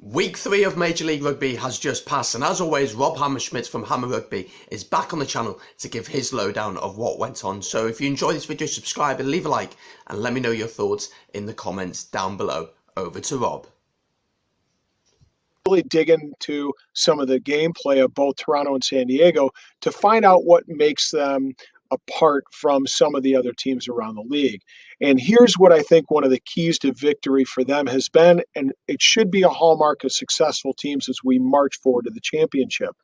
Week 3 of Major League Rugby has just passed, and as always, Rob Hammerschmidt from Hammer Rugby is back on the channel to give his lowdown of what went on. So if you enjoyed this video, subscribe and leave a like, and let me know your thoughts in the comments down below. Over to Rob. Really dig into some of the gameplay of both Toronto and San Diego to find out what makes them apart from some of the other teams around the league. And here's what I think one of the keys to victory for them has been, and it should be a hallmark of successful teams as we march forward to the championship.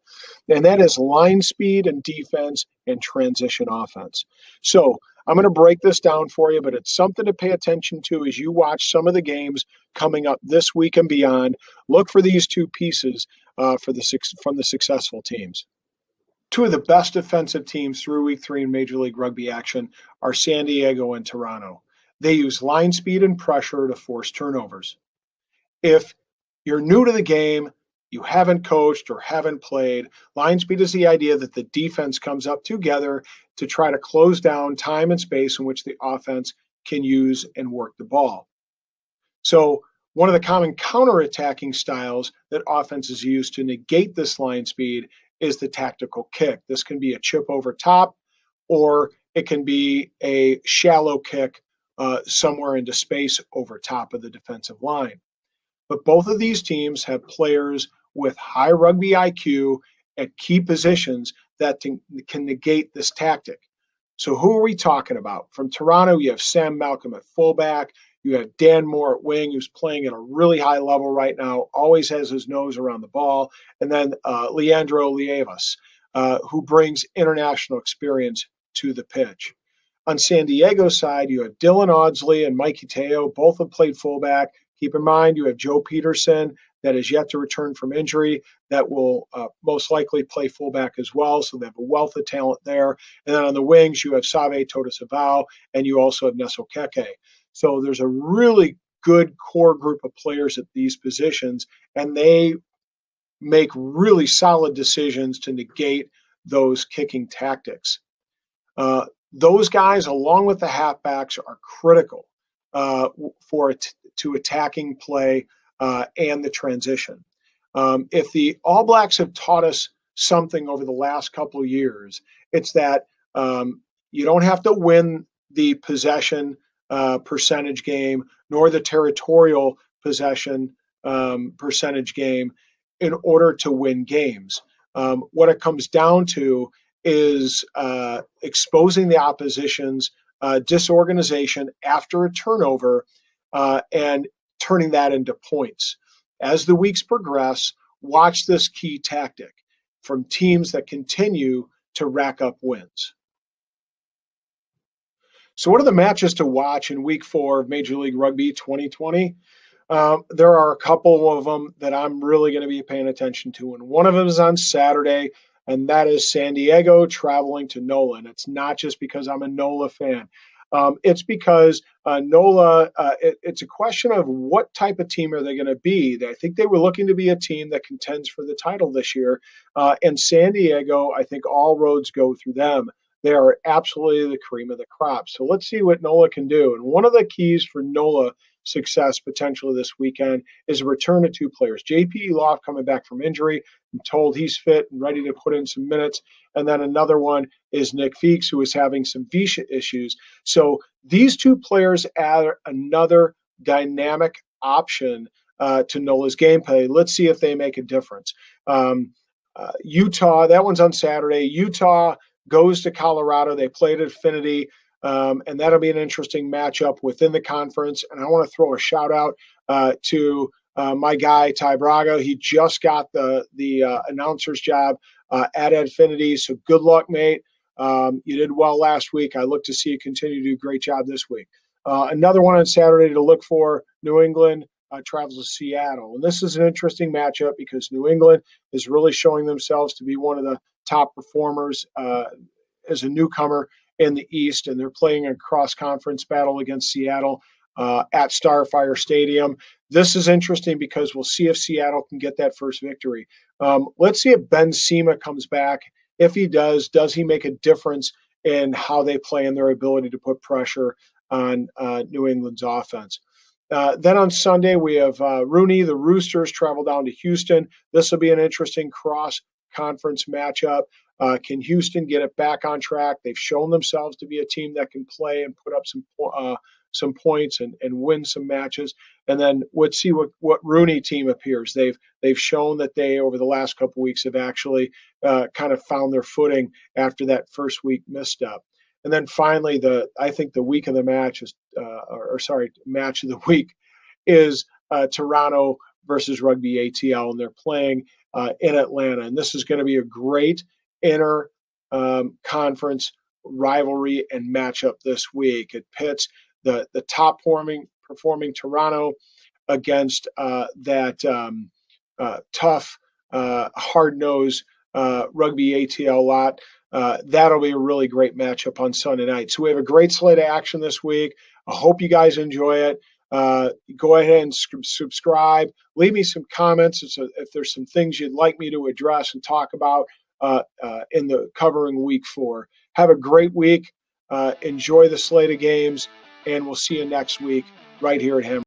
And that is line speed and defense and transition offense. So I'm going to break this down for you, but it's something to pay attention to as you watch some of the games coming up this week and beyond. Look for these two pieces from the successful teams. Two of the best defensive teams through week 3 in Major League Rugby action are San Diego and Toronto. They use line speed and pressure to force turnovers. If you're new to the game, you haven't coached or haven't played, line speed is the idea that the defense comes up together to try to close down time and space in which the offense can use and work the ball. So one of the common counterattacking styles that offenses use to negate this line speed is the tactical kick. This can be a chip over top, or it can be a shallow kick somewhere into space over top of the defensive line. But both of these teams have players with high rugby IQ at key positions that can negate this tactic. So who are we talking about? From Toronto, you have Sam Malcolm at fullback. You have Dan Moore at wing, who's playing at a really high level right now, always has his nose around the ball. And then Leandro Lievas, who brings international experience to the pitch. On San Diego's side, you have Dylan Audsley and Mikey Teo. Both have played fullback. Keep in mind, you have Joe Peterson that is yet to return from injury that will most likely play fullback as well. So they have a wealth of talent there. And then on the wings, you have Save Todasavao, and you also have Nesso Keke. So there's a really good core group of players at these positions, and they make really solid decisions to negate those kicking tactics. Those guys, along with the halfbacks, are critical to attacking play and the transition. If the All Blacks have taught us something over the last couple of years, it's that you don't have to win the possession percentage game nor the territorial possession percentage game in order to win games. What it comes down to is exposing the opposition's disorganization after a turnover and turning that into points. As the weeks progress, watch this key tactic from teams that continue to rack up wins. So what are the matches to watch in week 4 of Major League Rugby 2020? There are a couple of them that I'm really going to be paying attention to, and one of them is on Saturday, and that is San Diego traveling to NOLA. And it's not just because I'm a NOLA fan. It's because NOLA, it's a question of what type of team are they going to be. I think they were looking to be a team that contends for the title this year. And San Diego, I think all roads go through them. They are absolutely the cream of the crop. So let's see what NOLA can do. And one of the keys for NOLA success potentially this weekend is a return of 2 players. J.P. Loft coming back from injury. I'm told he's fit and ready to put in some minutes. And then another one is Nick Feeks, who is having some visa issues. So these 2 players add another dynamic option to NOLA's gameplay. Let's see if they make a difference. Utah, that one's on Saturday. Utah goes to Colorado. They played at Affinity, and that'll be an interesting matchup within the conference. And I want to throw a shout out to my guy, Ty Braga. He just got the announcer's job at Affinity, so good luck, mate. You did well last week. I look to see you continue to do a great job this week. Another one on Saturday to look for, New England travels to Seattle. And this is an interesting matchup because New England is really showing themselves to be one of the top performers as a newcomer in the East, and they're playing a cross-conference battle against Seattle at Starfire Stadium. This is interesting because we'll see if Seattle can get that first victory. Let's see if Ben Sema comes back. If he does he make a difference in how they play and their ability to put pressure on New England's offense? Then on Sunday, we have Rooney, the Roosters, travel down to Houston. This will be an interesting cross conference matchup. Can Houston get it back on track? They've shown themselves to be a team that can play and put up some points and win some matches. And then let's see what Rooney team appears. They've shown that they over the last couple of weeks have actually kind of found their footing after that first week misstep. And then finally, I think the week of the match is, match of the week is Toronto versus Rugby ATL, and they're playing in Atlanta. And this is going to be a great inter conference rivalry and matchup this week. It pits the top performing Toronto against that tough, hard nosed Rugby ATL lot. That'll be a really great matchup on Sunday night. So we have a great slate of action this week. I hope you guys enjoy it. Go ahead and subscribe. Leave me some comments if there's some things you'd like me to address and talk about in the covering week 4. Have a great week. Enjoy the slate of games, and we'll see you next week right here at Hammer.